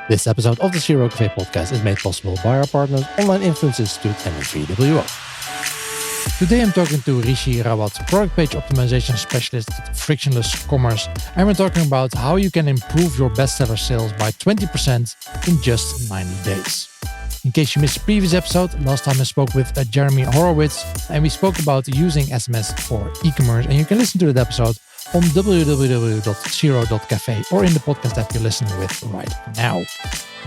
This episode of the Zero Cafe podcast is made possible by our partners, Online Influence Institute and VWO. Today I'm talking to Rishi Rawat, product page optimization specialist at Frictionless Commerce, and we're talking about how you can improve your bestseller sales by 20% in just 90 days. In case you missed the previous episode, last time I spoke with Jeremy Horowitz, and we spoke about using SMS for e-commerce, and you can listen to that episode on www.zero.cafe or in the podcast app you're listening with right now.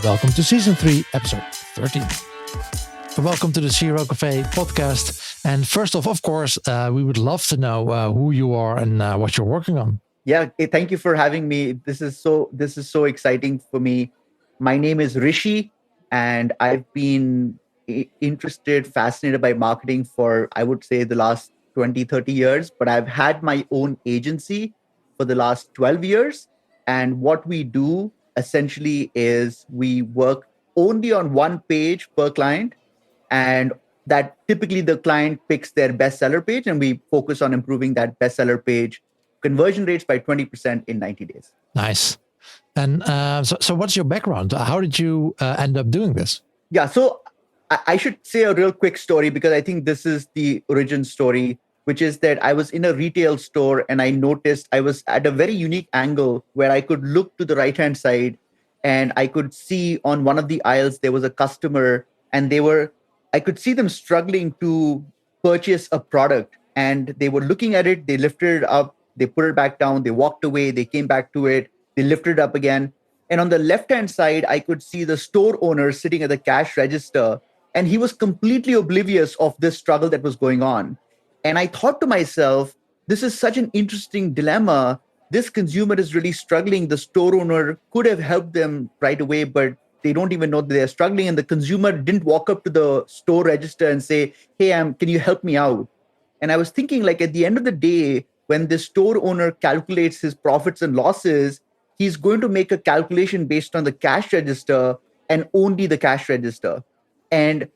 Welcome to Season 3, Episode 13. Welcome to the Zero Cafe podcast. And first off, of course, we would love to know who you are and what you're working on. Yeah, thank you for having me. This is so exciting for me. My name is Rishi, and I've been fascinated by marketing for, I would say, the last 20, 30 years, but I've had my own agency for the last 12 years. And what we do essentially is we work only on one page per client, and that typically the client picks their bestseller page, and we focus on improving that bestseller page conversion rates by 20% in 90 days. Nice. And so what's your background? How did you end up doing this? Yeah, so I should say a real quick story because I think this is the origin story, which is that I was in a retail store and I noticed I was at a very unique angle where I could look to the right-hand side and I could see on one of the aisles there was a customer, and I could see them struggling to purchase a product, and they were looking at it, they lifted it up, they put it back down, they walked away, they came back to it, they lifted it up again. And on the left-hand side, I could see the store owner sitting at the cash register, and he was completely oblivious of this struggle that was going on. And I thought to myself, this is such an interesting dilemma. This consumer is really struggling. The store owner could have helped them right away, but they don't even know that they're struggling. And the consumer didn't walk up to the store register and say, hey, can you help me out? And I was thinking, like, at the end of the day, when the store owner calculates his profits and losses, he's going to make a calculation based on the cash register and only the cash register. And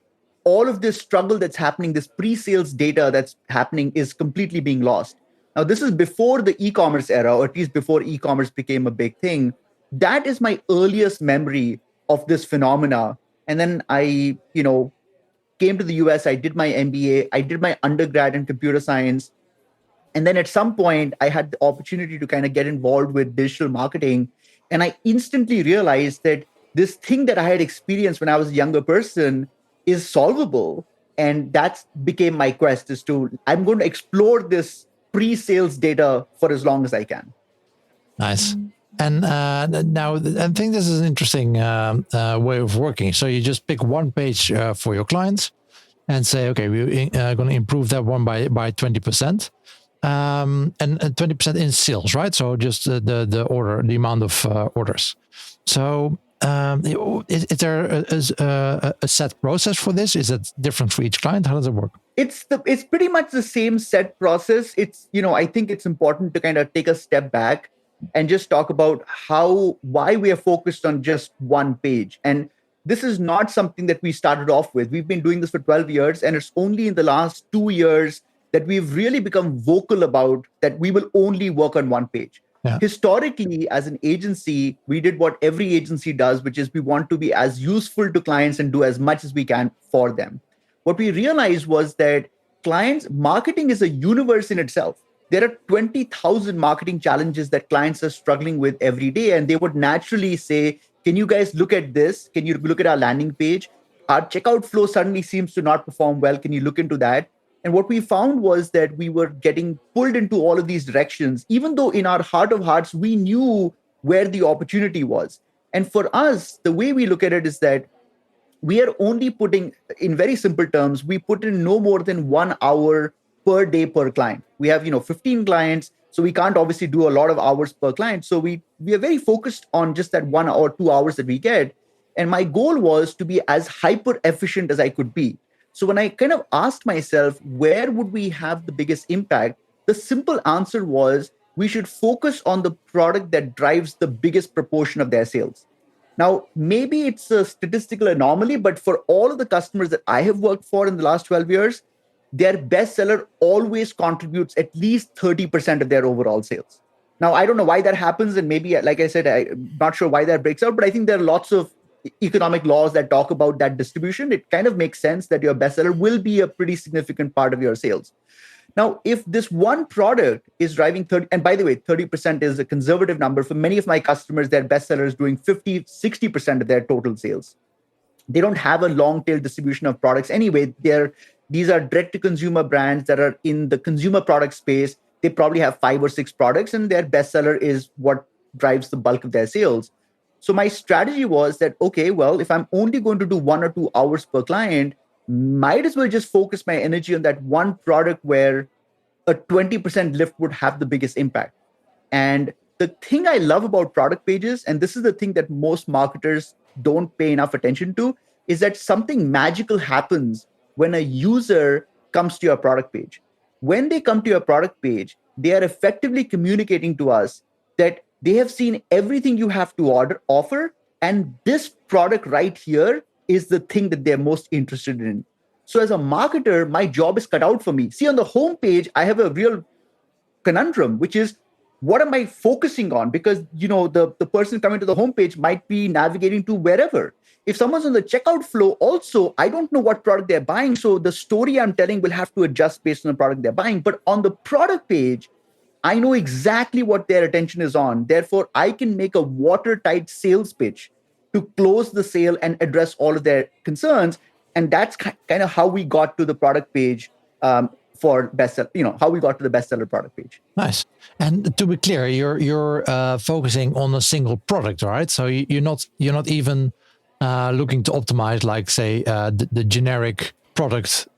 all of this struggle that's happening, this pre-sales data that's happening, is completely being lost. Now, this is before the e-commerce era, or at least before e-commerce became a big thing. That is my earliest memory of this phenomena. And then I, came to the US, I did my MBA, I did my undergrad in computer science. And then at some point, I had the opportunity to kind of get involved with digital marketing. And I instantly realized that this thing that I had experienced when I was a younger person is solvable. And that became my quest, I'm going to explore this pre-sales data for as long as I can. Nice. And now I think this is an interesting way of working. So you just pick one page for your clients and say, okay, we're going to improve that one by 20%. And 20% in sales, right? So just the amount of orders. So is there a set process for this? Is it different for each client? How does it work? It's pretty much the same set process. I think it's important to kind of take a step back and just talk about why we are focused on just one page. And this is not something that we started off with. We've been doing this for 12 years, and it's only in the last 2 years that we've really become vocal about that we will only work on one page. Yeah. Historically, as an agency, we did what every agency does, which is we want to be as useful to clients and do as much as we can for them. What we realized was that marketing is a universe in itself. There are 20,000 marketing challenges that clients are struggling with every day. And they would naturally say, can you guys look at this? Can you look at our landing page? Our checkout flow suddenly seems to not perform well. Can you look into that? And what we found was that we were getting pulled into all of these directions, even though in our heart of hearts, we knew where the opportunity was. And for us, the way we look at it is that we are only putting, in very simple terms, we put in no more than 1 hour per day per client. We have, 15 clients, so we can't obviously do a lot of hours per client. So we are very focused on just that 1 or 2 hours that we get. And my goal was to be as hyper efficient as I could be. So when I kind of asked myself, where would we have the biggest impact? The simple answer was we should focus on the product that drives the biggest proportion of their sales. Now, maybe it's a statistical anomaly, but for all of the customers that I have worked for in the last 12 years, their bestseller always contributes at least 30% of their overall sales. Now, I don't know why that happens. And maybe, like I said, I'm not sure why that breaks out, but I think there are lots of economic laws that talk about that distribution. It kind of makes sense that your bestseller will be a pretty significant part of your sales. Now, if this one product is driving 30, and by the way, 30% is a conservative number. For many of my customers, their bestseller is doing 50, 60% of their total sales. They don't have a long tail distribution of products anyway. These are direct to consumer brands that are in the consumer product space. They probably have 5 or 6 products, and their bestseller is what drives the bulk of their sales. So my strategy was that, okay, well, if I'm only going to do 1 or 2 hours per client, might as well just focus my energy on that one product where a 20% lift would have the biggest impact. And the thing I love about product pages, and this is the thing that most marketers don't pay enough attention to, is that something magical happens when a user comes to your product page. When they come to your product page, they are effectively communicating to us that they have seen everything you have to offer, and this product right here is the thing that they're most interested in. So as a marketer, my job is cut out for me. See, on the homepage, I have a real conundrum, which is, what am I focusing on? Because, the person coming to the homepage might be navigating to wherever. If someone's on the checkout flow also, I don't know what product they're buying. So the story I'm telling will have to adjust based on the product they're buying. But on the product page, I know exactly what their attention is on. Therefore, I can make a watertight sales pitch to close the sale and address all of their concerns. And that's kind of how we got to the product page for bestseller, how we got to the bestseller product page. Nice. And to be clear, you're focusing on a single product, right? So you're not even looking to optimize, like say the generic product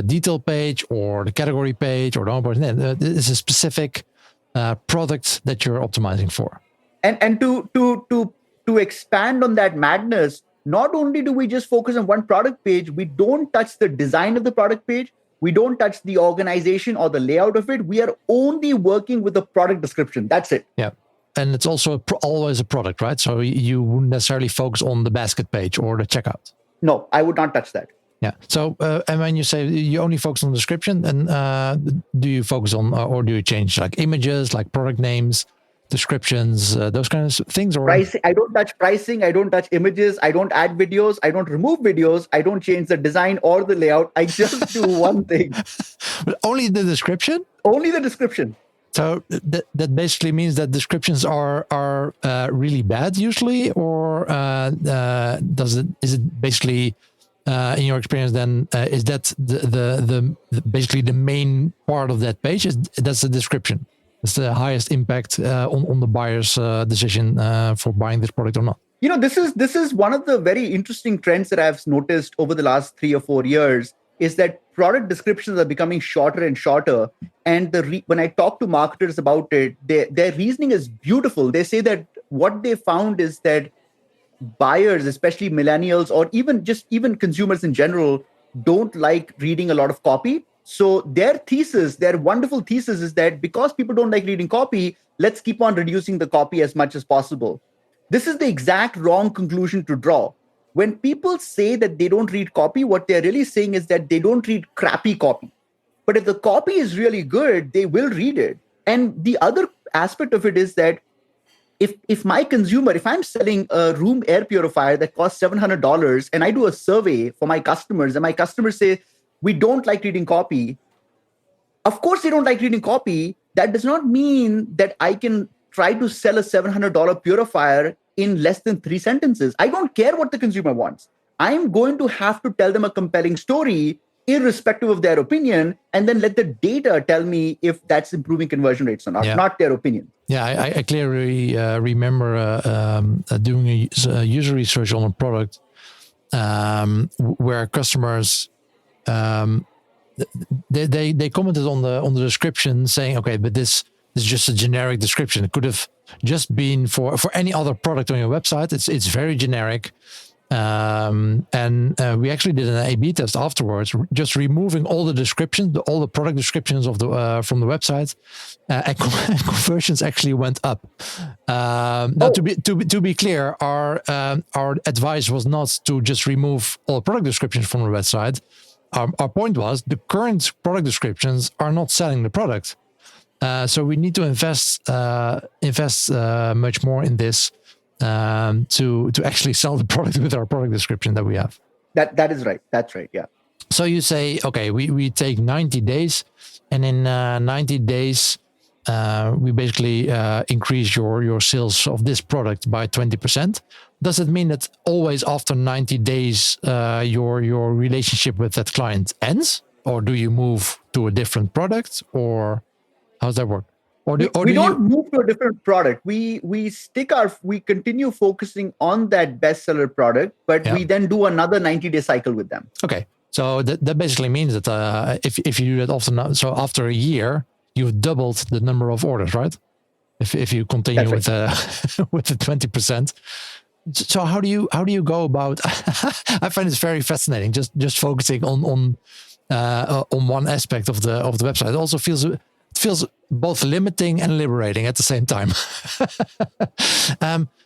detail page or the category page or the home page. It's a specific product that you're optimizing for. And to expand on that madness, not only do we just focus on one product page, we don't touch the design of the product page. We don't touch the organization or the layout of it. We are only working with the product description. That's it. Yeah. And it's also always a product, right? So you wouldn't necessarily focus on the basket page or the checkout. No, I would not touch that. Yeah. So, and when you say you only focus on the description, and do you focus on, or do you change like images, like product names, descriptions, those kinds of things? Or pricing? I don't touch pricing. I don't touch images. I don't add videos. I don't remove videos. I don't change the design or the layout. I just do one thing. But only the description? Only the description. So that basically means that descriptions are really bad usually, or is it basically in your experience then is that the basically the main part of that page? That's the description. It's the highest impact on the buyer's decision for buying this product or not. This is one of the very interesting trends that I've noticed over the last 3 or 4 years, is that product descriptions are becoming shorter and shorter. And when I talk to marketers about it, their reasoning is beautiful. They say that what they found is that buyers, especially millennials, or even consumers in general, don't like reading a lot of copy. So their wonderful thesis is that because people don't like reading copy, let's keep on reducing the copy as much as possible. This is the exact wrong conclusion to draw. When people say that they don't read copy, what they're really saying is that they don't read crappy copy. But if the copy is really good, they will read it. And the other aspect of it is that if my consumer, if I'm selling a room air purifier that costs $700 and I do a survey for my customers and my customers say, we don't like reading copy. Of course, they don't like reading copy. That does not mean that I can try to sell a $700 purifier in less than 3 sentences. I don't care what the consumer wants. I'm going to have to tell them a compelling story, irrespective of their opinion, and then let the data tell me if that's improving conversion rates or not, not their opinion. Yeah, I clearly remember doing a user research on a product where customers they commented on the description saying, okay, but this is just a generic description. It could have just been for any other product on your website. It's very generic. And we actually did an A/B test afterwards, just removing all the descriptions, all the product descriptions of from the website, and conversions actually went up. Now, to be clear, our advice was not to just remove all product descriptions from the website. Our point was the current product descriptions are not selling the product. So we need to invest much more in this to actually sell the product with our product description that we have. That is right. That's right. Yeah. So you say, okay, we take 90 days, and in 90 days, we basically increase your sales of this product by 20%. Does it mean that always after 90 days, your relationship with that client ends? Or do you move to a different product? Or how does that work? We don't move to a different product. We continue focusing on that bestseller product, but we then do another 90-day cycle with them. Okay. So that basically means that if you do that often, so after a year, you've doubled the number of orders, right? If you continue with with the 20%. So how do you go about? I find it's very fascinating. Just focusing on one aspect of the website. It also feels both limiting and liberating at the same time.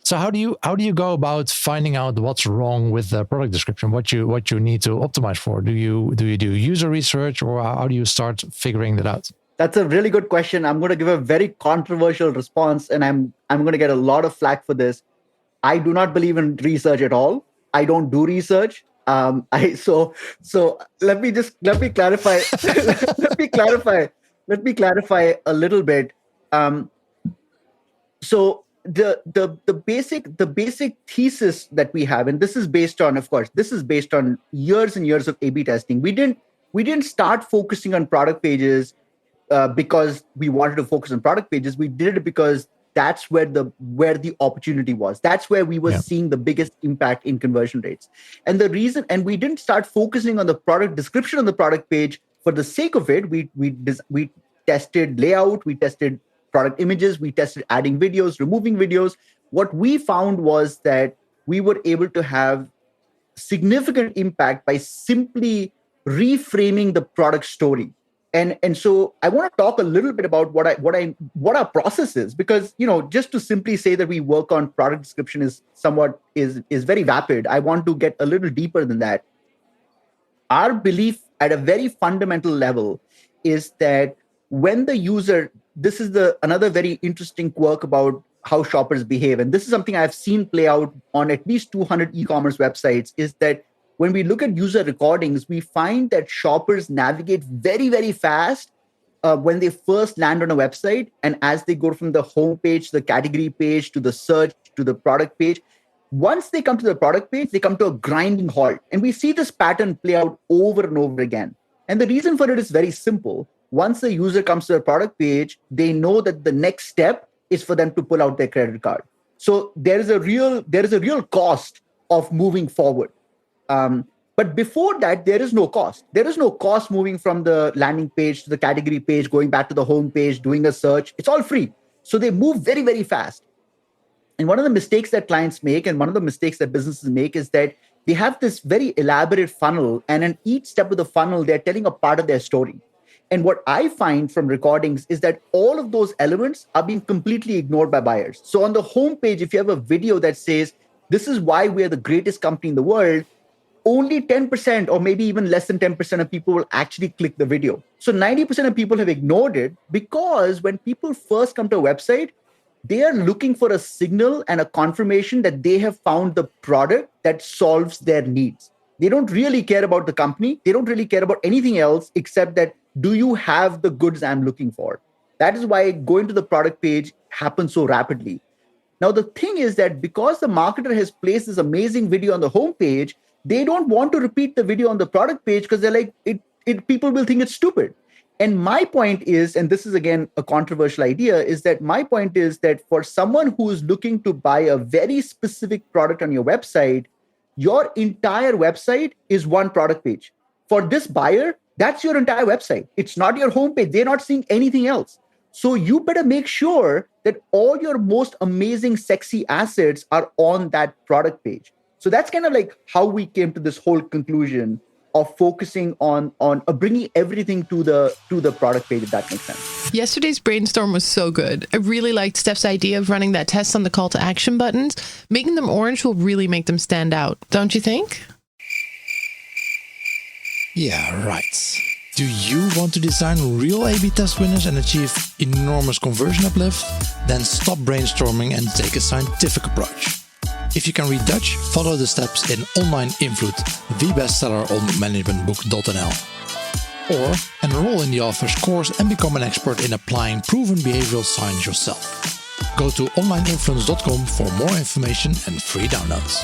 So how do you go about finding out what's wrong with the product description? What you need to optimize for? Do you do user research, or how do you start figuring that out? That's a really good question. I'm going to give a very controversial response, and I'm going to get a lot of flack for this. I do not believe in research at all. I don't do research. So let me clarify. Let me clarify a little bit. So the basic thesis that we have, and this is based on years and years of A/B testing. We didn't start focusing on product pages because we wanted to focus on product pages. We did it because that's where the opportunity was. That's where we were seeing the biggest impact in conversion rates. And we didn't start focusing on the product description on the product page for the sake of it. We tested layout, we tested product images, we tested adding videos, removing videos. What we found was that we were able to have significant impact by simply reframing the product story. And so I want to talk a little bit about what our process is, because just to simply say that we work on product description is very vapid. I want to get a little deeper than that. Our belief at a very fundamental level is that when the user, this is another very interesting quirk about how shoppers behave, and this is something I've seen play out on at least 200 e-commerce websites, is that when we look at user recordings, we find that shoppers navigate very, very fast when they first land on a website. And as they go from the home page, the category page, to the search, to the product page, once they come to the product page, they come to a grinding halt. And we see this pattern play out over and over again. And the reason for it is very simple. Once the user comes to the product page, they know that the next step is for them to pull out their credit card. So there is a real cost of moving forward. But before that, there is no cost. There is no cost moving from the landing page to the category page, going back to the home page, doing a search. It's all free. So they move very, very fast. And one of the mistakes that clients make, and one of the mistakes that businesses make, is that they have this very elaborate funnel. And in each step of the funnel, they're telling a part of their story. And what I find from recordings is that all of those elements are being completely ignored by buyers. So on the home page, if you have a video that says, this is why we are the greatest company in the world, only 10% or maybe even less than 10% of people will actually click the video. So 90% of people have ignored it, because when people first come to a website, they are looking for a signal and a confirmation that they have found the product that solves their needs. They don't really care about the company. They don't really care about anything else except that, do you have the goods I'm looking for? That is why going to the product page happens so rapidly. Now, the thing is that because the marketer has placed this amazing video on the home page, they don't want to repeat the video on the product page because they're like, people will think it's stupid. And my point is, and this is again a controversial idea, is that my point is that for someone who is looking to buy a very specific product on your website, your entire website is one product page. For this buyer, that's your entire website. It's not your homepage. They're not seeing anything else. So you better make sure that all your most amazing, sexy assets are on that product page. So that's kind of like how we came to this whole conclusion of focusing on bringing everything to the product page, if that makes sense. Yesterday's brainstorm was so good. I really liked Steph's idea of running that test on the call to action buttons. Making them orange will really make them stand out, don't you think? Yeah, right. Do you want to design real A/B test winners and achieve enormous conversion uplift? Then stop brainstorming and take a scientific approach. If you can read Dutch, follow the steps in Online Invloed, the bestseller on managementbook.nl. Or enroll in the author's course and become an expert in applying proven behavioral science yourself. Go to onlineinfluence.com for more information and free downloads.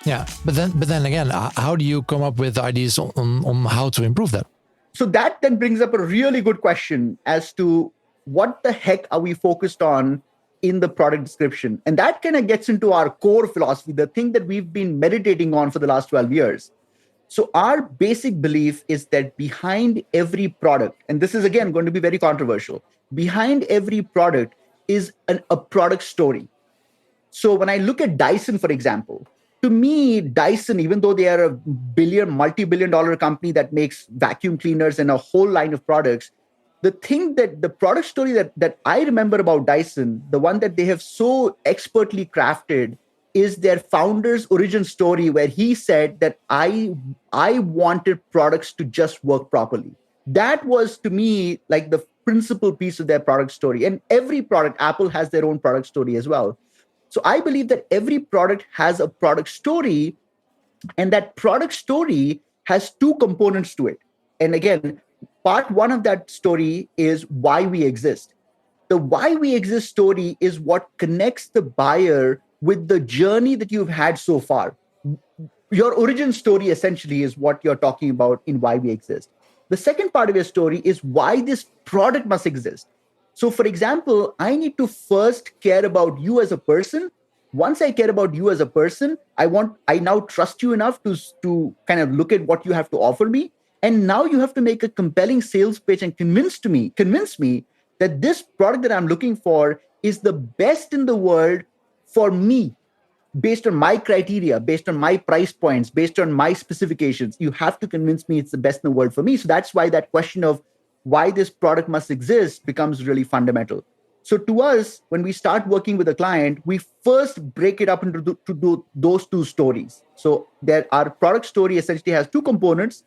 Yeah, but then again, how do you come up with ideas on how to improve that? So that then brings up a really good question as to what the heck are we focused on in the product description? And that kind of gets into our core philosophy, the thing that we've been meditating on for the last 12 years. So our basic belief is that behind every product, and this is again going to be very controversial, behind every product is a product story. So when I look at Dyson, for example, to me, Dyson, even though they are a multi-billion dollar company that makes vacuum cleaners and a whole line of products, the product story that I remember about Dyson, the one that they have so expertly crafted, is their founder's origin story, where he said that I wanted products to just work properly. That was, to me, like the principal piece of their product story. And every product, Apple has their own product story as well. So I believe that every product has a product story, and that product story has two components to it. And again, part one of that story is why we exist. The why we exist story is what connects the buyer with the journey that you've had so far. Your origin story essentially is what you're talking about in why we exist. The second part of your story is why this product must exist. So for example, I need to first care about you as a person. Once I care about you as a person, I now trust you enough to kind of look at what you have to offer me. And now you have to make a compelling sales pitch and convince me that this product that I'm looking for is the best in the world for me, based on my criteria, based on my price points, based on my specifications. You have to convince me it's the best in the world for me. So that's why that question of why this product must exist becomes really fundamental. So to us, when we start working with a client, we first break it up into those two stories. So our product story essentially has two components.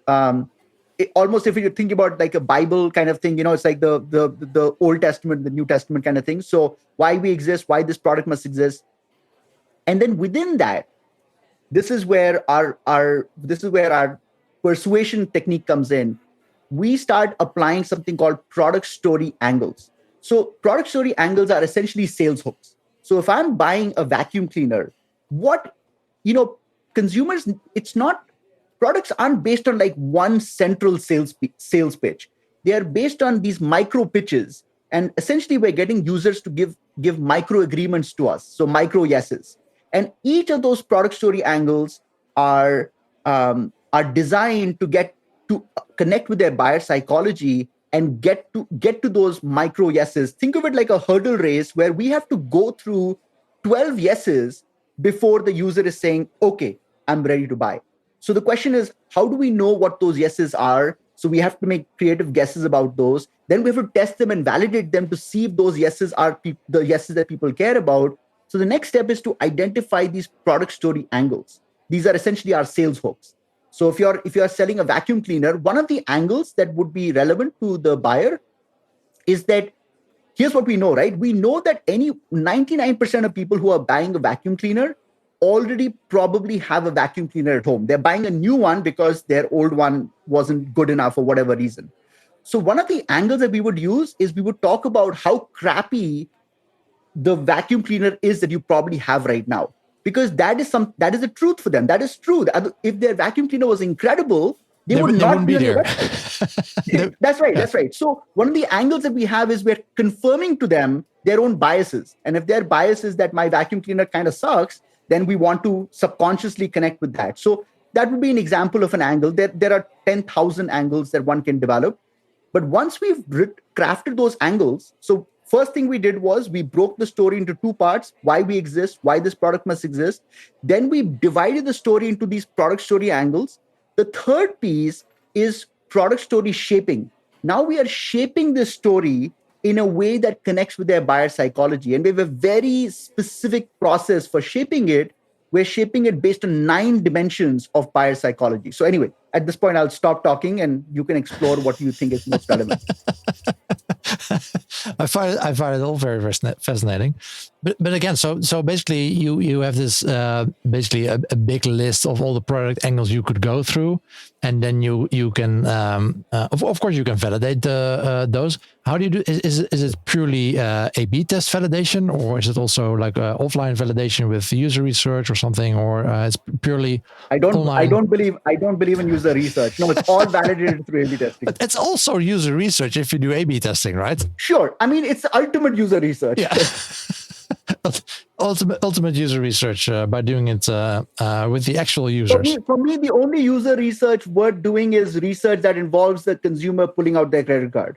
Almost if you think about like a Bible kind of thing, it's like the Old Testament, the New Testament kind of thing. So why we exist, why this product must exist. And then within that, this is where our persuasion technique comes in. We start applying something called product story angles. So product story angles are essentially sales hooks. So if I'm buying a vacuum cleaner, consumers, products aren't based on like one central sales pitch. They are based on these micro pitches. And essentially we're getting users to give micro agreements to us. So micro yeses. And each of those product story angles are designed to connect with their buyer psychology and get to those micro yeses. Think of it like a hurdle race where we have to go through 12 yeses before the user is saying, okay, I'm ready to buy. So the question is, how do we know what those yeses are? So we have to make creative guesses about those. Then we have to test them and validate them to see if those yeses are the yeses that people care about. So the next step is to identify these product story angles. These are essentially our sales hooks. So if you're selling a vacuum cleaner, one of the angles that would be relevant to the buyer is that here's what we know, right? We know that 99% of people who are buying a vacuum cleaner already probably have a vacuum cleaner at home. They're buying a new one because their old one wasn't good enough for whatever reason. So one of the angles that we would use is we would talk about how crappy the vacuum cleaner is that you probably have right now. Because that is the truth for them. That is true. If their vacuum cleaner was incredible, they would not be there. That's right. That's right. So one of the angles that we have is we're confirming to them their own biases. And if their bias is that my vacuum cleaner kind of sucks, then we want to subconsciously connect with that. So that would be an example of an angle. There are 10,000 angles that one can develop. But once we've crafted those angles, so first thing we did was we broke the story into two parts: why we exist, why this product must exist. Then we divided the story into these product story angles. The third piece is product story shaping. Now we are shaping this story in a way that connects with their buyer psychology. And we have a very specific process for shaping it we're shaping it based on 9 dimensions of buyer psychology. So anyway, at this point, I'll stop talking and you can explore what you think is most relevant. I find it all very, very fascinating. But again, so basically you have this basically a big list of all the product angles you could go through, and then you can of course you can validate those. How do you do? Is it purely A/B test validation, or is it also like offline validation with user research or something, or it's purely online? I don't believe in user research. No, it's all validated through A/B testing. But it's also user research if you do A/B testing, right? Sure. I mean, it's the ultimate user research. Yeah. ultimate user research by doing it with the actual users. For me, the only user research worth doing is research that involves the consumer pulling out their credit card.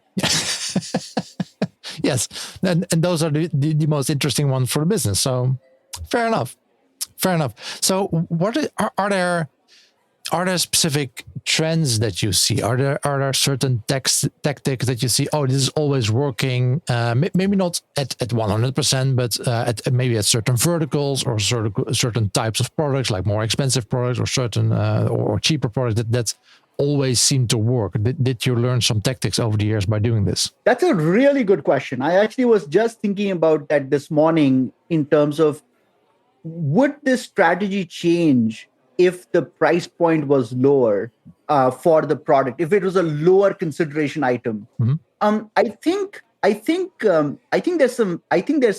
Yes, and those are the most interesting ones for the business. So fair enough. So what are there specific trends that you see? Are there certain tactics that you see? Oh, this is always working. Maybe not at 100%, but maybe at certain verticals or certain types of products, like more expensive products or certain or cheaper products that always seem to work. Did you learn some tactics over the years by doing this? That's a really good question. I actually was just thinking about that this morning in terms of, would this strategy change if the price point was lower for the product, if it was a lower consideration item? Mm-hmm. I think there's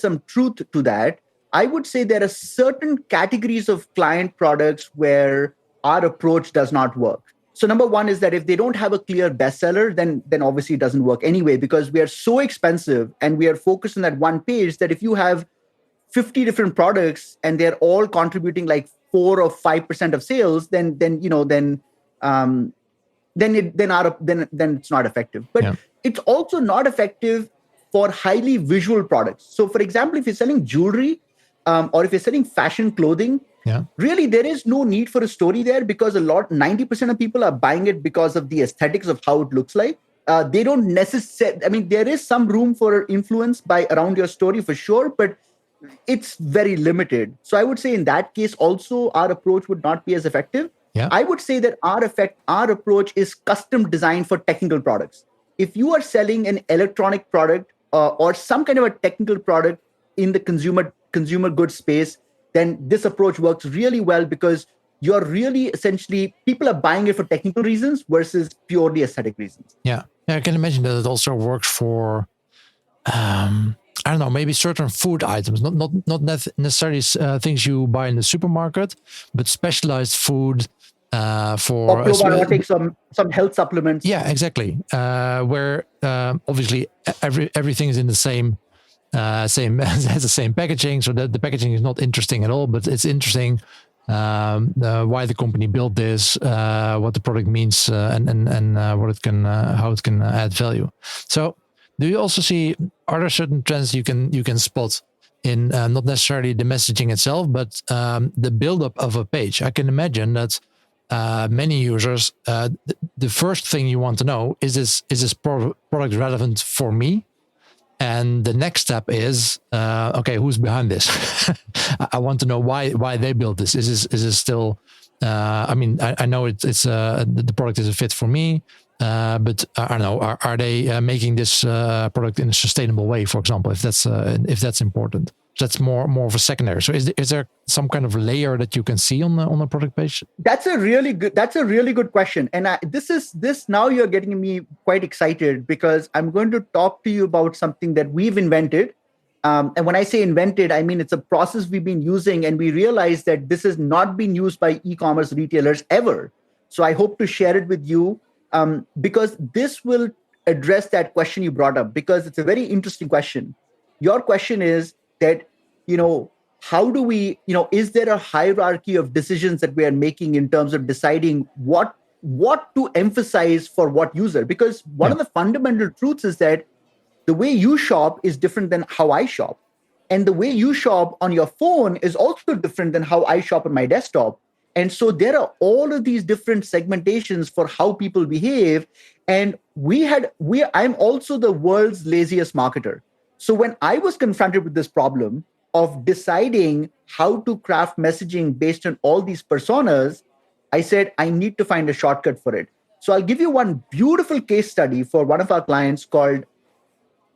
some truth to that. I would say there are certain categories of client products where our approach does not work. So number one is that if they don't have a clear bestseller, then obviously it doesn't work anyway, because we are so expensive and we are focused on that one page that if you have 50 different products and they're all contributing like 4 or 5% of sales, then it's not effective. But it's also not effective for highly visual products. So for example, if you're selling jewelry or if you're selling fashion clothing, really there is no need for a story there, because 90% of people are buying it because of the aesthetics of how it looks like. They don't necessarily, I mean, there is some room for influence around your story for sure, but it's very limited. So I would say in that case also our approach would not be as effective. I would say that our approach is custom designed for technical products. If you are selling an electronic product or some kind of a technical product in the consumer goods space, then this approach works really well, because you're really essentially, people are buying it for technical reasons versus purely aesthetic reasons. Yeah, I can imagine that it also works for I don't know, maybe certain food items, not necessarily things you buy in the supermarket, but specialized food for probiotics, some health supplements. Yeah, exactly. Where obviously everything is in the same has the same packaging, so that the packaging is not interesting at all, but it's interesting why the company built this, what the product means, and what it can, how it can add value. So, do you also see, are there certain trends you can spot in not necessarily the messaging itself, but the buildup of a page? I can imagine that many users, the first thing you want to know is this product relevant for me? And the next step is, okay, who's behind this? I want to know why they built this. Is this still? I mean, I know it's the product is a fit for me, but I don't know. Are they making this product in a sustainable way, for example? If that's important, that's more of a secondary. So is there some kind of layer that you can see on a product page? That's a really good question. And this now you're getting me quite excited, because I'm going to talk to you about something that we've invented. And when I say invented, I mean it's a process we've been using, and we realize that this has not been used by e-commerce retailers ever. So I hope to share it with you, because this will address that question you brought up, because it's a very interesting question. Your question is that, how do we, is there a hierarchy of decisions that we are making in terms of deciding what to emphasize for what user? Because one of the fundamental truths is that the way you shop is different than how I shop. And the way you shop on your phone is also different than how I shop on my desktop. And so there are all of these different segmentations for how people behave. And I'm also the world's laziest marketer. So when I was confronted with this problem, of deciding how to craft messaging based on all these personas, I said, I need to find a shortcut for it. So I'll give you one beautiful case study for one of our clients called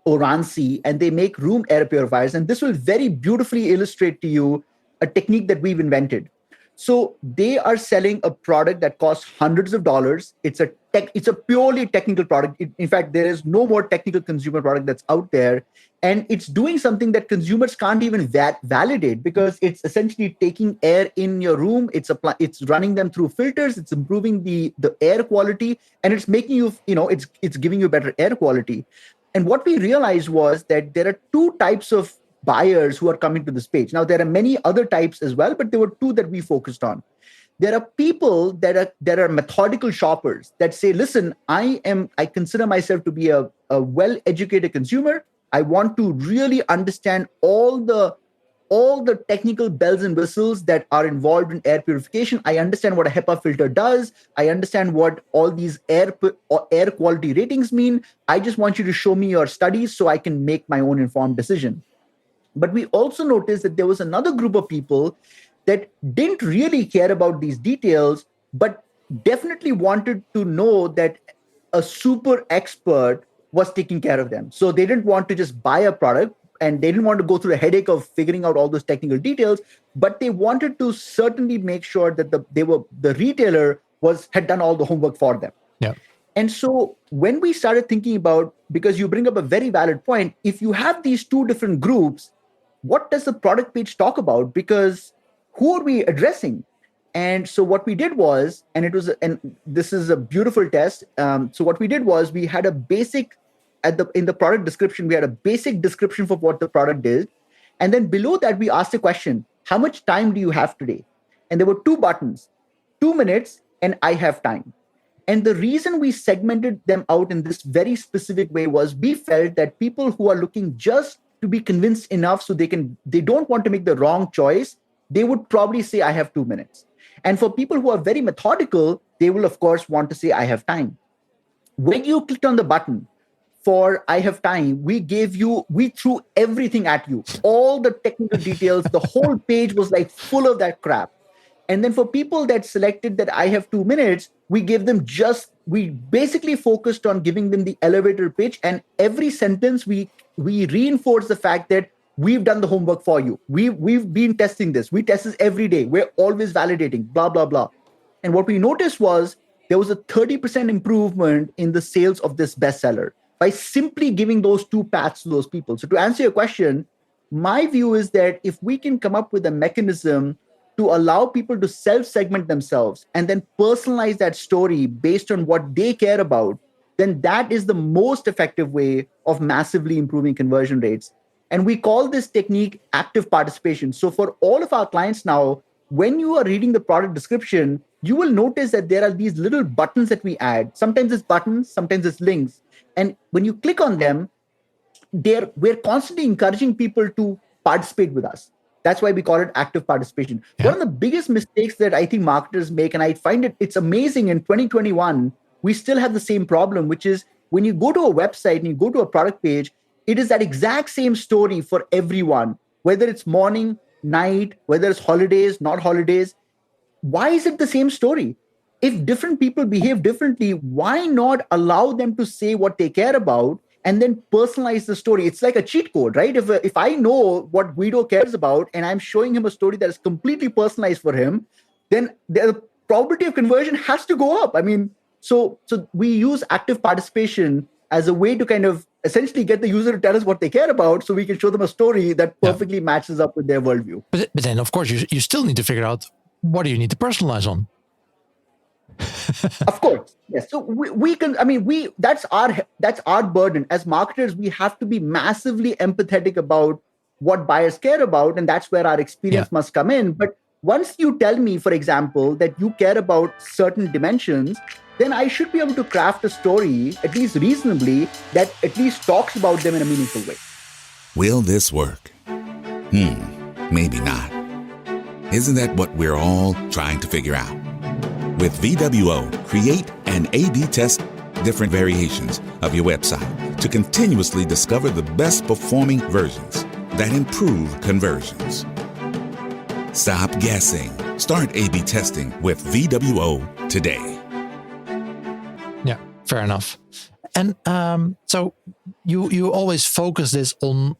Orancy, and they make room air purifiers. And this will very beautifully illustrate to you a technique that we've invented. So they are selling a product that costs hundreds of dollars. It's a purely technical product. In fact, there is no more technical consumer product that's out there. And it's doing something that consumers can't even validate, because it's essentially taking air in your room. It's running them through filters. It's improving the air quality, and it's making you, it's giving you better air quality. And what we realized was that there are two types of buyers who are coming to this page. Now, there are many other types as well, but there were two that we focused on. There are people that are methodical shoppers that say, listen, I consider myself to be a well-educated consumer. I want to really understand all the technical bells and whistles that are involved in air purification. I understand what a HEPA filter does. I understand what all these air quality ratings mean. I just want you to show me your studies so I can make my own informed decision. But we also noticed that there was another group of people that didn't really care about these details, but definitely wanted to know that a super expert was taking care of them. So they didn't want to just buy a product, and they didn't want to go through the headache of figuring out all those technical details, but they wanted to certainly make sure that the retailer had done all the homework for them. Yeah. And so when we started thinking about, because you bring up a very valid point, if you have these two different groups, what does the product page talk about? Because who are we addressing? And so what we did was, and this is a beautiful test. So what we did was, we had a basic, in the product description, we had a basic description for what the product is. And then below that, we asked a question: how much time do you have today? And there were two buttons, 2 minutes and I have time. And the reason we segmented them out in this very specific way was, we felt that people who are looking just to be convinced enough so they don't want to make the wrong choice, they would probably say, I have 2 minutes. And for people who are very methodical, they will of course want to say, I have time. When you clicked on the button for I have time, we threw everything at you, all the technical details. The whole page was like full of that crap. And then for people that selected that I have 2 minutes, we basically focused on giving them the elevator pitch, and every sentence we reinforce the fact that we've done the homework for you. We've been testing this. We test this every day. We're always validating, blah, blah, blah. And what we noticed was there was a 30% improvement in the sales of this bestseller by simply giving those two paths to those people. So to answer your question, my view is that if we can come up with a mechanism to allow people to self-segment themselves and then personalize that story based on what they care about, then that is the most effective way of massively improving conversion rates. And we call this technique active participation. So for all of our clients now, when you are reading the product description, you will notice that there are these little buttons that we add. Sometimes it's buttons, sometimes it's links. And when you click on them, we're constantly encouraging people to participate with us. That's why we call it active participation. Yeah. One of the biggest mistakes that I think marketers make, and I find it's amazing, in 2021, we still have the same problem, which is when you go to a website and you go to a product page, it is that exact same story for everyone, whether it's morning, night, whether it's holidays, not holidays. Why is it the same story? If different people behave differently, why not allow them to say what they care about and then personalize the story? It's like a cheat code, right? If I know what Guido cares about and I'm showing him a story that is completely personalized for him, then the probability of conversion has to go up. I mean, so we use active participation as a way to kind of essentially get the user to tell us what they care about, so we can show them a story that perfectly matches up with their worldview. But then, of course, you still need to figure out, what do you need to personalize on? Of course, yes. So we can. I mean, that's our burden as marketers. We have to be massively empathetic about what buyers care about, and that's where our experience must come in. But once you tell me, for example, that you care about certain dimensions, then I should be able to craft a story, at least reasonably, that at least talks about them in a meaningful way. Will this work? Maybe not. Isn't that what we're all trying to figure out? With VWO, create and A/B test different variations of your website to continuously discover the best performing versions. that improve conversions. Stop guessing. Start A/B testing with VWO today. Yeah, fair enough. And so you always focus this on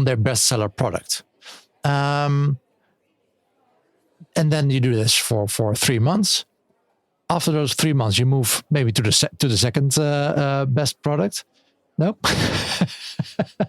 their bestseller product. And then you do this for 3 months. After those 3 months, you move maybe to the second best product. No.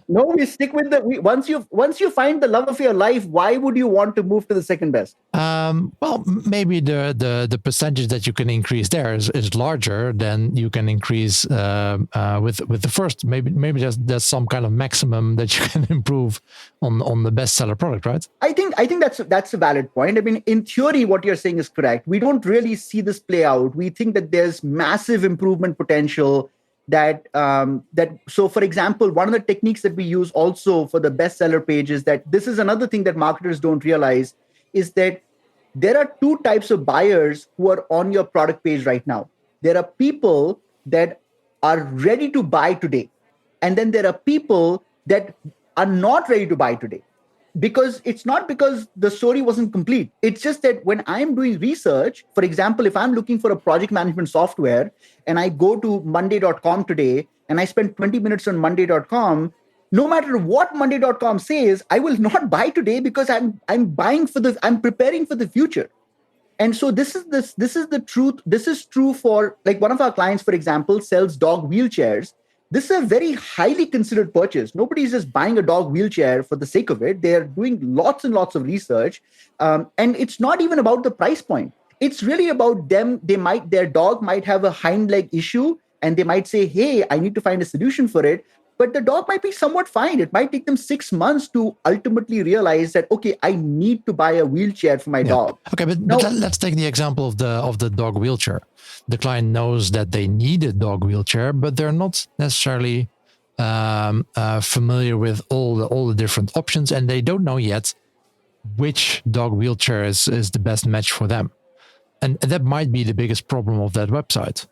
No, we stick with once you find the love of your life, why would you want to move to the second best? Well, maybe the percentage that you can increase there is larger than you can increase with the first. Maybe there's some kind of maximum that you can improve on the bestseller product, right? I think that's a valid point. I mean, in theory, what you're saying is correct. We don't really see this play out. We think that there's massive improvement potential. So for example, one of the techniques that we use also for the bestseller page is that this is another thing that marketers don't realize is that there are two types of buyers who are on your product page right now. There are people that are ready to buy today. And then there are people that are not ready to buy today. Because it's not because the story wasn't complete. It's just that when I'm doing research, for example, if I'm looking for a project management software and I go to monday.com today and I spend 20 minutes on monday.com, no matter what monday.com says, I will not buy today because I'm preparing for the future. And so this is the truth. This is true for like one of our clients, for example, sells dog wheelchairs. This is a very highly considered purchase. Nobody's just buying a dog wheelchair for the sake of it. They're doing lots and lots of research. And it's not even about the price point. It's really about them. Their dog might have a hind leg issue and they might say, hey, I need to find a solution for it. But the dog might be somewhat fine. It might take them 6 months to ultimately realize that, okay, I need to buy a wheelchair for my dog. Okay, but let's take the example of the dog wheelchair. The client knows that they need a dog wheelchair, but they're not necessarily familiar with all the different options, and they don't know yet which dog wheelchair is the best match for them. And that might be the biggest problem of that website.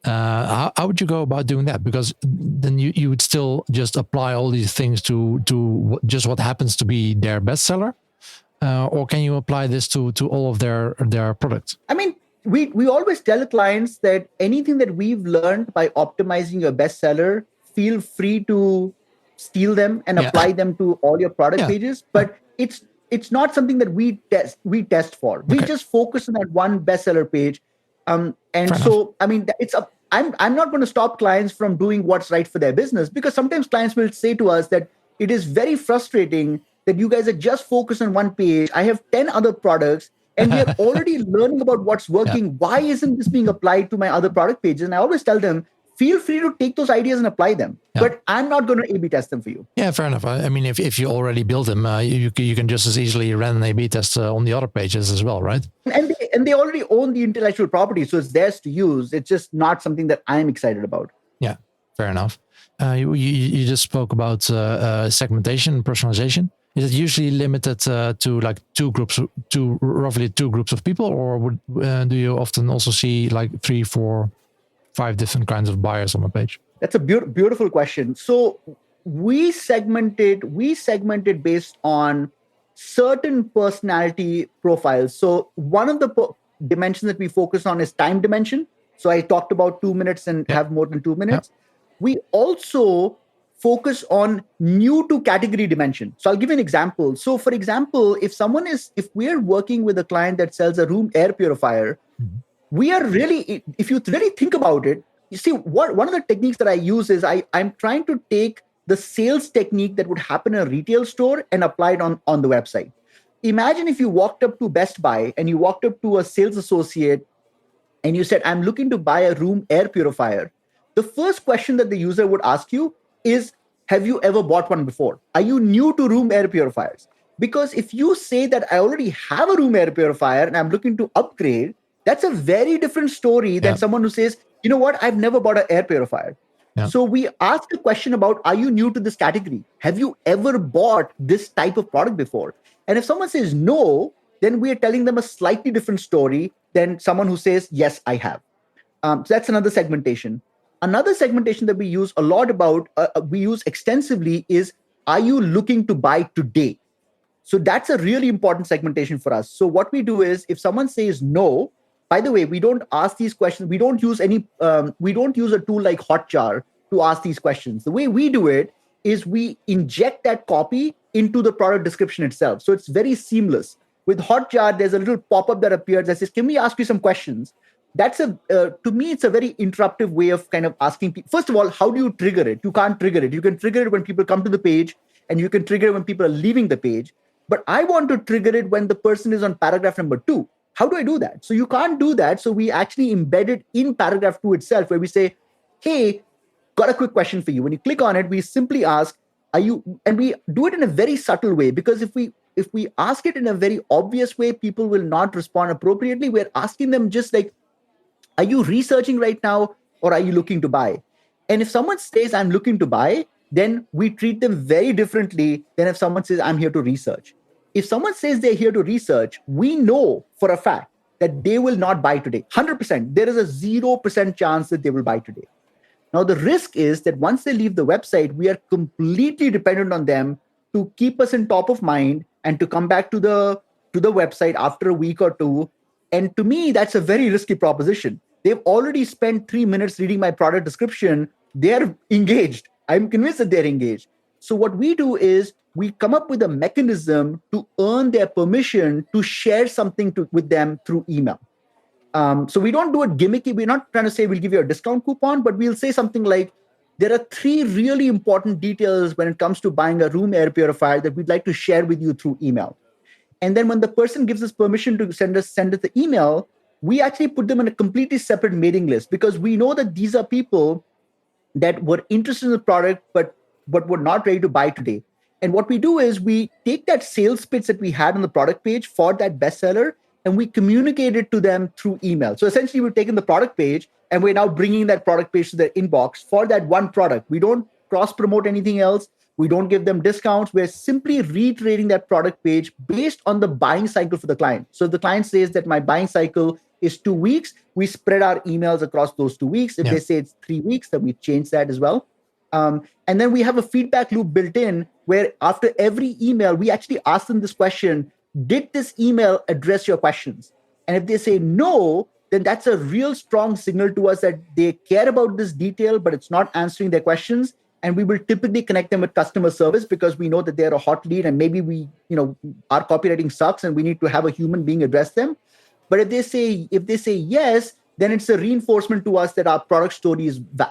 How would you go about doing that? Because then you would still just apply all these things to just what happens to be their bestseller, or can you apply this to all of their products? I mean, we always tell clients that anything that we've learned by optimizing your bestseller, feel free to steal them and apply them to all your product pages. But it's not something that we test for. We just focus on that one bestseller page. I mean, I'm not going to stop clients from doing what's right for their business, because sometimes clients will say to us that it is very frustrating that you guys are just focused on one page. I have 10 other products and we are already learning about what's working. Why isn't this being applied to my other product pages? And I always tell them, feel free to take those ideas and apply them. But I'm not going to A/B test them for you. Yeah, fair enough. I mean, if you already build them, you can just as easily run an A/B test on the other pages as well, right? And they already own the intellectual property, so it's theirs to use. It's just not something that I'm excited about. Yeah, fair enough. You just spoke about segmentation and personalization. Is it usually limited to like roughly two groups of people, or do you often also see like 3, 4, 5 different kinds of buyers on a page? That's a beautiful question. So we segmented based on certain personality profiles. So one of the dimensions that we focus on is time dimension. So I talked about 2 minutes and have more than 2 minutes. We also focus on new to category dimension. So I'll give you an example. So for example, if we're working with a client that sells a room air purifier, we are really, if you really think about it, you see, one of the techniques that I use is I'm trying to take the sales technique that would happen in a retail store and apply it on the website. Imagine if you walked up to Best Buy and you walked up to a sales associate and you said, I'm looking to buy a room air purifier. The first question that the user would ask you is, have you ever bought one before? Are you new to room air purifiers? Because if you say that I already have a room air purifier and I'm looking to upgrade, that's a very different story than someone who says, you know what, I've never bought an air purifier. Yeah. So we ask a question about, are you new to this category? Have you ever bought this type of product before? And if someone says no, then we are telling them a slightly different story than someone who says, yes, I have. So that's another segmentation. Another segmentation that we use a lot we use extensively is are you looking to buy today? So that's a really important segmentation for us. So what we do is, if someone says no, by the way, we don't ask these questions. We don't use we don't use a tool like Hotjar to ask these questions. The way we do it is we inject that copy into the product description itself. So it's very seamless. With Hotjar, there's a little pop-up that appears that says, can we ask you some questions? That's to me, it's a very interruptive way of kind of asking people. First of all, how do you trigger it? You can't trigger it. You can trigger it when people come to the page, and you can trigger it when people are leaving the page. But I want to trigger it when the person is on paragraph number 2. How do I do that? So you can't do that. So we actually embed it in paragraph 2 itself, where we say, hey, got a quick question for you. When you click on it, we simply ask, are you, and we do it in a very subtle way, because if we ask it in a very obvious way, people will not respond appropriately. We're asking them just like, are you researching right now, or are you looking to buy? And if someone says, I'm looking to buy, then we treat them very differently than if someone says, I'm here to research. If someone says they're here to research, we know for a fact that they will not buy today. 100%. There is a 0% chance that they will buy today. Now, the risk is that once they leave the website, we are completely dependent on them to keep us in top of mind and to come back to the website after a week or two. And to me, that's a very risky proposition. They've already spent 3 minutes reading my product description. They're engaged. I'm convinced that they're engaged. So what we do is we come up with a mechanism to earn their permission to share something with them through email. So we don't do it gimmicky. We're not trying to say we'll give you a discount coupon, but we'll say something like, there are 3 really important details when it comes to buying a room air purifier that we'd like to share with you through email. And then when the person gives us permission to send us the email, we actually put them on a completely separate mailing list, because we know that these are people that were interested in the product, but were not ready to buy today. And what we do is we take that sales pitch that we had on the product page for that bestseller, and we communicate it to them through email. So essentially, we've taken the product page and we're now bringing that product page to their inbox for that one product. We don't cross-promote anything else. We don't give them discounts. We're simply reiterating that product page based on the buying cycle for the client. So if the client says that my buying cycle is 2 weeks, we spread our emails across those 2 weeks. If they say it's 3 weeks, then we change that as well. And then we have a feedback loop built in where after every email, we actually ask them this question: did this email address your questions? And if they say no, then that's a real strong signal to us that they care about this detail, but it's not answering their questions. And we will typically connect them with customer service, because we know that they're a hot lead and maybe our copywriting sucks and we need to have a human being address them. But if they say yes, then it's a reinforcement to us that our product story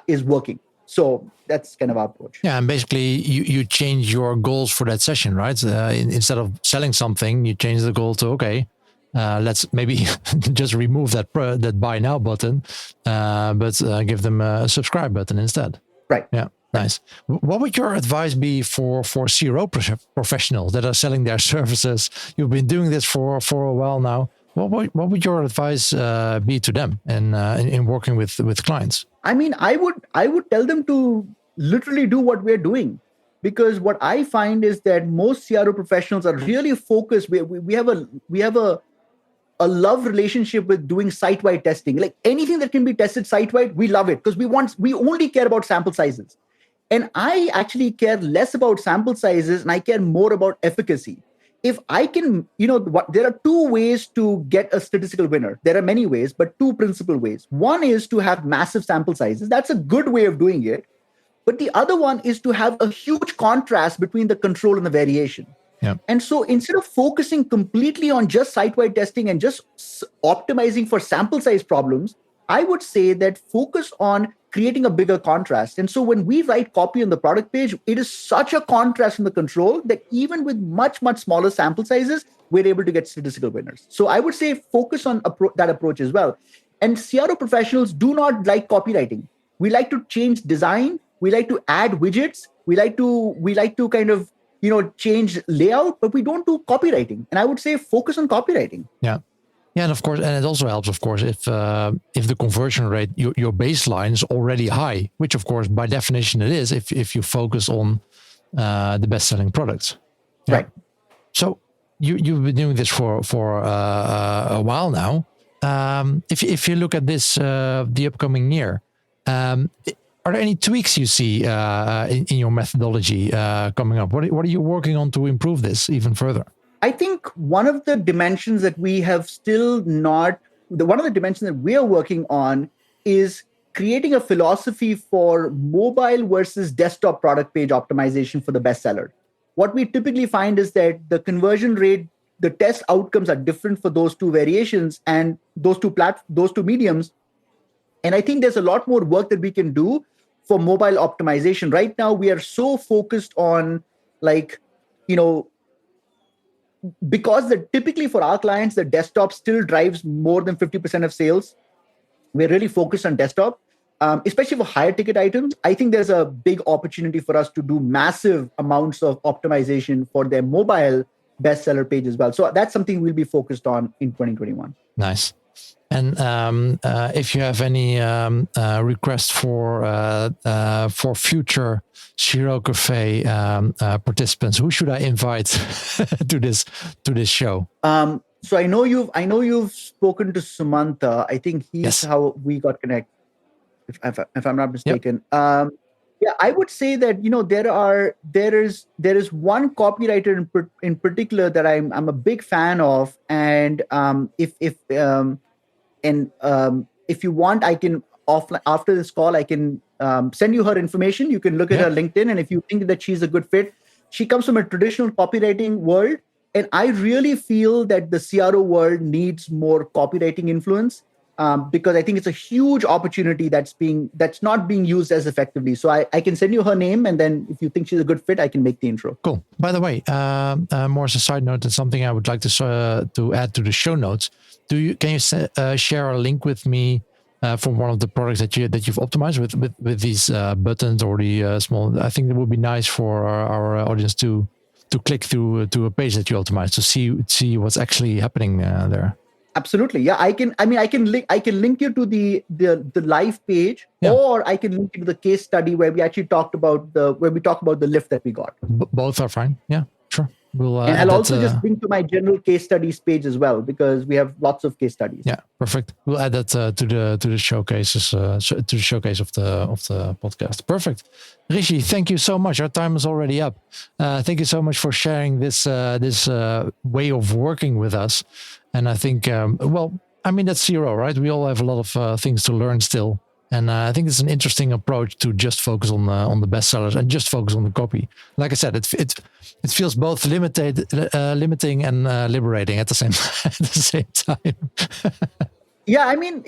is working. So that's kind of our approach. Yeah, and basically you change your goals for that session, right? Instead of selling something, you change the goal to, okay, let's maybe just remove that buy now button, but give them a subscribe button instead. Right. Yeah. Nice. What would your advice be for CRO professionals that are selling their services? You've been doing this for a while now. What would your advice be to them in working with clients? I mean, I would tell them to literally do what we're doing, because what I find is that most CRO professionals are really focused. We have a love relationship with doing site-wide testing. Like anything that can be tested site-wide, we love it, because we only care about sample sizes. And I actually care less about sample sizes and I care more about efficacy. If I can, there are 2 ways to get a statistical winner. There are many ways, but 2 principal ways. One is to have massive sample sizes. That's a good way of doing it. But the other one is to have a huge contrast between the control and the variation. Yeah. And so instead of focusing completely on just site-wide testing and just optimizing for sample size problems, I would say that focus on creating a bigger contrast. And so when we write copy on the product page, it is such a contrast in the control that even with much, much smaller sample sizes, we're able to get statistical winners. So I would say focus on that approach as well. And CRO professionals do not like copywriting. We like to change design. We like to add widgets. We like to kind of, change layout, but we don't do copywriting. And I would say focus on copywriting. Yeah. Yeah, and of course, and it also helps, of course, if the conversion rate, your baseline is already high, which of course, by definition it is, if you focus on the best-selling products. Yeah. Right. So you've been doing this for a while now. If you look at this, the upcoming year, Are there any tweaks you see in your methodology coming up? What are you working on to improve this even further? I think one of the dimensions that we have still not, one of the dimensions that we are working on is creating a philosophy for mobile versus desktop product page optimization for the bestseller. What we typically find is that the conversion rate, the test outcomes are different for those two variations and those two mediums. And I think there's a lot more work that we can do for mobile optimization. Right now, we are so focused on because typically for our clients, the desktop still drives more than 50% of sales. We're really focused on desktop, especially for higher ticket items. I think there's a big opportunity for us to do massive amounts of optimization for their mobile bestseller page as well. So that's something we'll be focused on in 2021. Nice. And if you have any requests for future Shiro Cafe participants, who should I invite to this show? So I know you've spoken to Sumanta. I think he's how we got connected, if I'm not mistaken. Yep. I would say that there is one copywriter in particular that I'm a big fan of, and if you want, I can after this call I can send you her information. You can look at her LinkedIn, and if you think that she's a good fit, she comes from a traditional copywriting world, and I really feel that the CRO world needs more copywriting influence. Because I think it's a huge opportunity that's not being used as effectively. So I can send you her name, and then if you think she's a good fit, I can make the intro. Cool. By the way, more as a side note, and something I would like to add to the show notes. Can you share a link with me from one of the products that you've optimized with these buttons or the small? I think it would be nice for our audience to click through to a page that you optimized to see what's actually happening there. Absolutely. Yeah, I can link you to the live page, or I can link you to the case study where we actually talk about the lift that we got. Both are fine. Yeah, sure. And I'll also just link to my general case studies page as well, because we have lots of case studies. Yeah, perfect. We'll add that to the showcases, to the showcase of the podcast. Perfect. Rishi, thank you so much. Our time is already up. Thank you so much for sharing this way of working with us. And I think, that's Xero, right? We all have a lot of things to learn still. And I think it's an interesting approach to just focus on the bestsellers and just focus on the copy. Like I said, it feels both limiting and liberating at the same time. Yeah, I mean,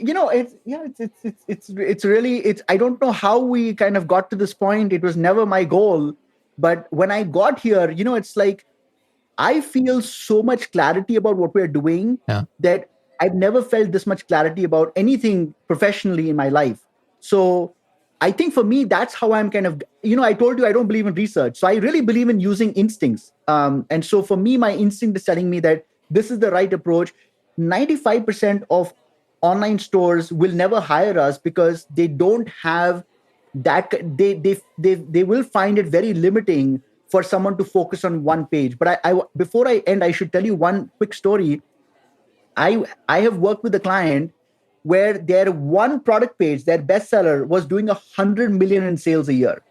it's really. I don't know how we kind of got to this point. It was never my goal, but when I got here, it's like I feel so much clarity about what we're doing that I've never felt this much clarity about anything professionally in my life. So I think for me, that's how I'm kind of, I told you I don't believe in research. So I really believe in using instincts. And so for me, my instinct is telling me that this is the right approach. 95% of online stores will never hire us because they don't have that. They will find it very limiting for someone to focus on one page. But I before I end, I should tell you one quick story. I have worked with a client where their one product page, their bestseller, was doing 100 million in sales a year.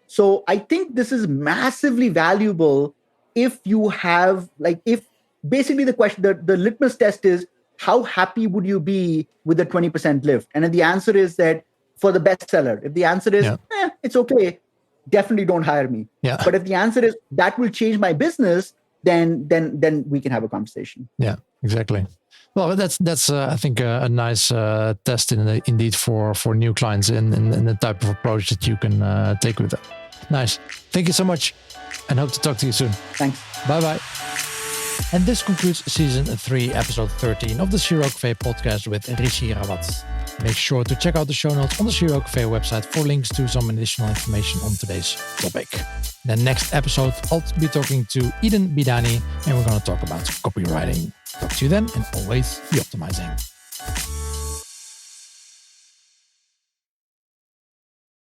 So I think this is massively valuable if you have, if basically the question, the litmus test is, how happy would you be with the 20% lift? And if the answer is that for the bestseller, if the answer is, it's okay, definitely don't hire me. Yeah. But if the answer is, that will change my business, then we can have a conversation. Yeah, exactly. Well, that's I think a nice test indeed for new clients in the type of approach that you can take with them. Nice. Thank you so much, and hope to talk to you soon. Thanks. Bye-bye. And this concludes season 3, episode 13 of the Xero Cafe podcast with Rishi Rawat. Make sure to check out the show notes on the Xero Cafe website for links to some additional information on today's topic. The next episode, I'll be talking to Eden Bidani, and we're going to talk about copywriting. Talk to you then, and always be optimizing.